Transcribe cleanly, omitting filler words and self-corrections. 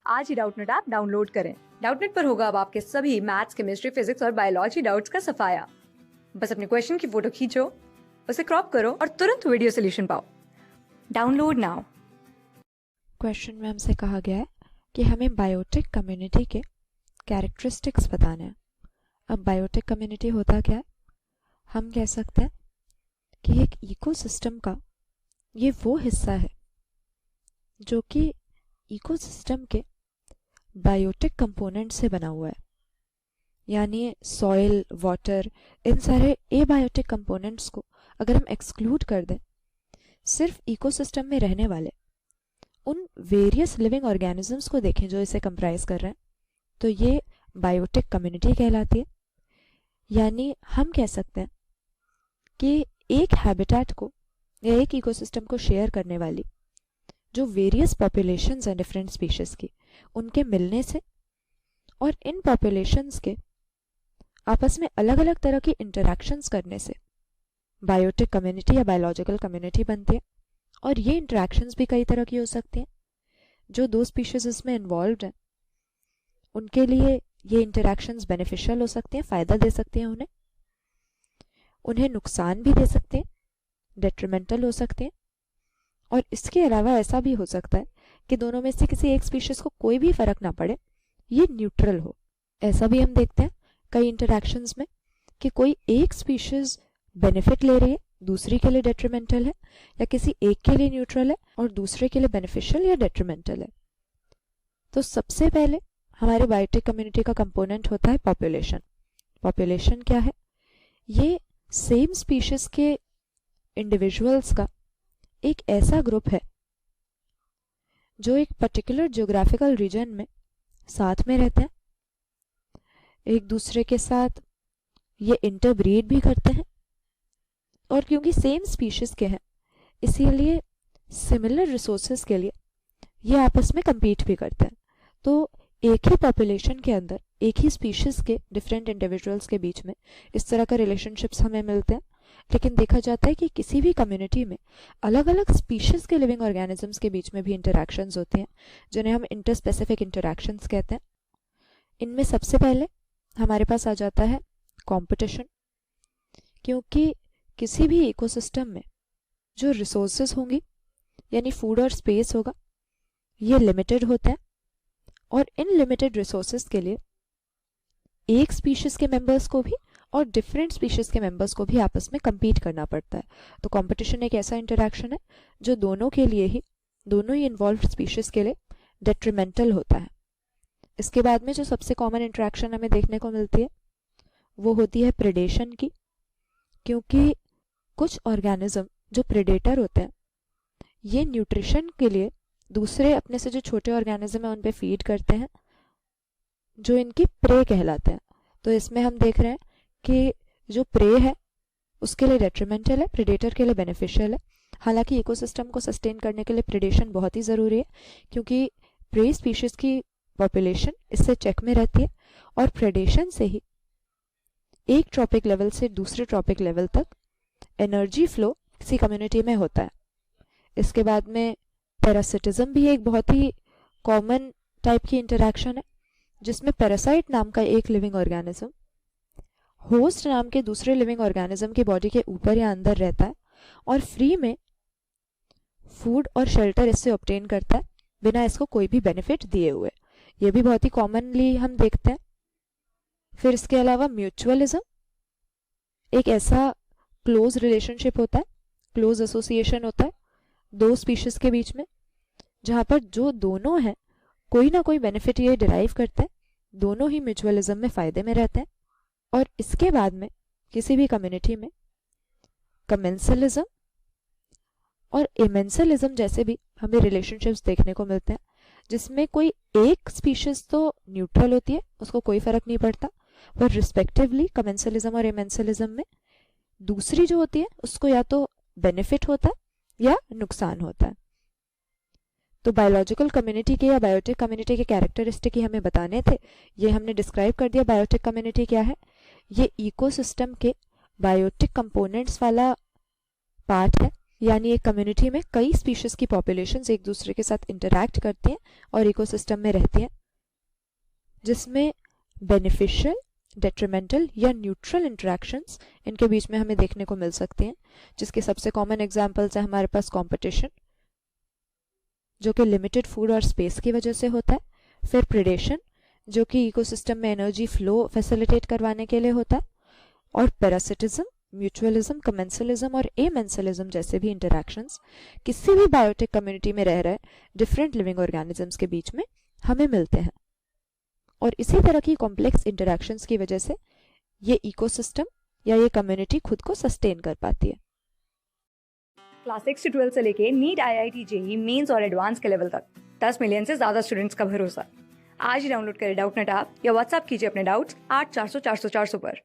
आज ही Doubtnut app download करें। Doubtnut पर होगा अब आपके सभी मैथ्स, केमिस्ट्री, फिजिक्स और बायोलॉजी डाउट्स का सफाया। बस अपने क्वेश्चन की फोटो खींचो, उसे क्रॉप करो और तुरंत वीडियो सोल्यूशन पाओ। Download now. क्वेश्चन में हमसे कहा गया है कि हमें बायोटिक कम्युनिटी के कैरेक्टरिस्टिक्स बताने हैं। अब बायोटिक कम्युनिटी होता क्या है? हम कह सकते हैं कि एक इकोसिस्टम का ये वो हिस्सा है जो कि इकोसिस्टम के बायोटिक कंपोनेंट से बना हुआ है, यानी सॉइल, वाटर, इन सारे एबायोटिक कंपोनेंट्स को अगर हम एक्सक्लूड कर दें, सिर्फ इकोसिस्टम में रहने वाले उन वेरियस लिविंग ऑर्गेनिजम्स को देखें जो इसे कंप्राइज कर रहे हैं, तो ये बायोटिक कम्युनिटी कहलाती है। यानी हम कह सकते हैं कि एक हैबिटेट को या एक इकोसिस्टम को शेयर करने वाली जो वेरियस पॉपुलेशंस हैं डिफरेंट स्पीशीज की, उनके मिलने से और इन पॉपुलेशंस के आपस में अलग अलग तरह की इंटरैक्शंस करने से बायोटिक कम्युनिटी या बायोलॉजिकल कम्युनिटी बनती है। और ये इंटरैक्शंस भी कई तरह की हो सकती हैं। जो दो स्पीशीज इसमें इन्वॉल्व्ड हैं उनके लिए ये इंटरैक्शंस बेनिफिशियल हो सकती हैं, फ़ायदा दे सकती हैं उन्हें नुकसान भी दे सकते हैं, डेट्रीमेंटल हो सकते हैं। और इसके अलावा ऐसा भी हो सकता है कि दोनों में से किसी एक स्पीशीज को कोई भी फर्क ना पड़े, ये न्यूट्रल हो। ऐसा भी हम देखते हैं कई इंटरैक्शंस में कि कोई एक स्पीशीज बेनिफिट ले रही है, दूसरी के लिए डेट्रीमेंटल है, या किसी एक के लिए न्यूट्रल है और दूसरे के लिए बेनिफिशियल या डेट्रीमेंटल है। तो सबसे पहले हमारे बायोटिक कम्युनिटी का कंपोनेंट होता है पॉपुलेशन। पॉपुलेशन क्या है? ये सेम स्पीशीज के इंडिविजुअल्स का एक ऐसा ग्रुप है जो एक पर्टिकुलर ज्योग्राफिकल रीजन में साथ में रहते हैं, एक दूसरे के साथ ये इंटरब्रीड भी करते हैं, और क्योंकि सेम स्पीशीज के हैं इसीलिए सिमिलर रिसोर्सेज के लिए ये आपस में compete भी करते हैं। तो एक ही पॉपुलेशन के अंदर एक ही स्पीशीज के डिफरेंट इंडिविजुअल्स के बीच में इस तरह का रिलेशनशिप्स हमें मिलते हैं। लेकिन देखा जाता है कि किसी भी कम्युनिटी में अलग अलग स्पीशीज के लिविंग ऑर्गेनिजम्स के बीच में भी इंटरैक्शंस होती हैं, जिन्हें हम इंटरस्पेसिफिक इंटरैक्शंस कहते हैं। इनमें सबसे पहले हमारे पास आ जाता है कंपटीशन, क्योंकि किसी भी इकोसिस्टम में जो रिसोर्सेज होंगी यानी फूड और स्पेस होगा, ये लिमिटेड होते हैं, और इन लिमिटेड रिसोर्सेज के लिए एक स्पीशीज के मेंबर्स को भी और डिफरेंट स्पीशीज के मेंबर्स को भी आपस में compete करना पड़ता है। तो कंपटीशन एक ऐसा इंटरैक्शन है जो दोनों ही इन्वॉल्व्ड स्पीशीज के लिए डेट्रीमेंटल होता है। इसके बाद में जो सबसे कॉमन इंटरैक्शन हमें देखने को मिलती है वो होती है प्रेडेशन की, क्योंकि कुछ ऑर्गेनिज्म जो प्रेडेटर होते हैं ये न्यूट्रिशन के लिए दूसरे अपने से जो छोटे ऑर्गेनिज्म है उन पे फीड करते हैं, जो इनकी प्रे कहलाते हैं। तो इसमें हम देख रहे हैं कि जो प्रे है उसके लिए डेट्रीमेंटल है, प्रेडेटर के लिए बेनिफिशियल है। हालांकि इकोसिस्टम को सस्टेन करने के लिए प्रेडेशन बहुत ही ज़रूरी है, क्योंकि प्रे स्पीशीज की पॉपुलेशन इससे चेक में रहती है, और प्रेडेशन से ही एक ट्रॉपिक लेवल से दूसरे ट्रॉपिक लेवल तक एनर्जी फ्लो किसी कम्युनिटी में होता है। इसके बाद में पैरासिटिज्म भी एक बहुत ही कॉमन टाइप की इंटरैक्शन है, जिसमें पैरासाइट नाम का एक लिविंग ऑर्गेनिज्म होस्ट नाम के दूसरे लिविंग ऑर्गेनिज्म की बॉडी के ऊपर या अंदर रहता है और फ्री में फूड और शेल्टर इससे ऑब्टेन करता है बिना इसको कोई भी बेनिफिट दिए हुए। ये भी बहुत ही कॉमनली हम देखते हैं। फिर इसके अलावा म्यूचुअलिज्म एक ऐसा क्लोज रिलेशनशिप होता है, क्लोज एसोसिएशन होता है दो स्पीशीज के बीच में, जहां पर जो दोनों हैं कोई ना कोई बेनिफिट ये डिराइव करते हैं, दोनों ही म्यूचुअलिज्म में फायदे में रहते हैं। और इसके बाद में किसी भी कम्युनिटी में कमेंसलिज्म और इमेंसलिज्म जैसे भी हमें रिलेशनशिप्स देखने को मिलते हैं, जिसमें कोई एक स्पीशीज तो न्यूट्रल होती है, उसको कोई फर्क नहीं पड़ता, पर रिस्पेक्टिवली कमेंसलिज्म और इमेंसलिज्म में दूसरी जो होती है उसको या तो बेनिफिट होता है या नुकसान होता है। तो बायोलॉजिकल कम्युनिटी के या बायोटिक कम्युनिटी के कैरेक्टरिस्टिक ही हमें बताने थे, ये हमने डिस्क्राइब कर दिया। बायोटिक कम्युनिटी क्या है? ये इकोसिस्टम के बायोटिक कंपोनेंट्स वाला पार्ट है, यानी एक कम्युनिटी में कई स्पीशीज की पॉपुलेशंस एक दूसरे के साथ इंटरैक्ट करती हैं और इकोसिस्टम में रहती हैं, जिसमें बेनिफिशियल, डेट्रीमेंटल या न्यूट्रल इंटरेक्शंस इनके बीच में हमें देखने को मिल सकती हैं, जिसके सबसे कॉमन एग्जांपल्स है हमारे पास कंपटीशन, जो कि लिमिटेड फूड और स्पेस की वजह से होता है, फिर प्रेडेशन, जो कि इकोसिस्टम में एनर्जी फ्लो फैसिलिटेट करवाने के लिए होता है, और पैरासिटिज्म, म्यूचुअलिज्म, कमेंसलिज्म और एमेंसलिज्म जैसे भी इंटरैक्शंस किसी भी बायोटिक कम्युनिटी में रह रहे डिफरेंट लिविंग ऑर्गेनिजम्स के बीच में हमें मिलते हैं। और इसी तरह की कॉम्प्लेक्स इंटरैक्शंस की वजह से ये इकोसिस्टम या ये कम्युनिटी खुद को सस्टेन कर पाती है। क्लास 6 से 12 से लेके नीट, IIT, जेईई मेंस और एडवांस के लेवल तक 10 मिलियन से ज्यादा स्टूडेंट्स का भरोसा। आज ही डाउनलोड करें डाउटनेट ऐप या व्हाट्सएप कीजिए अपने डाउट्स 8400 400 400 पर।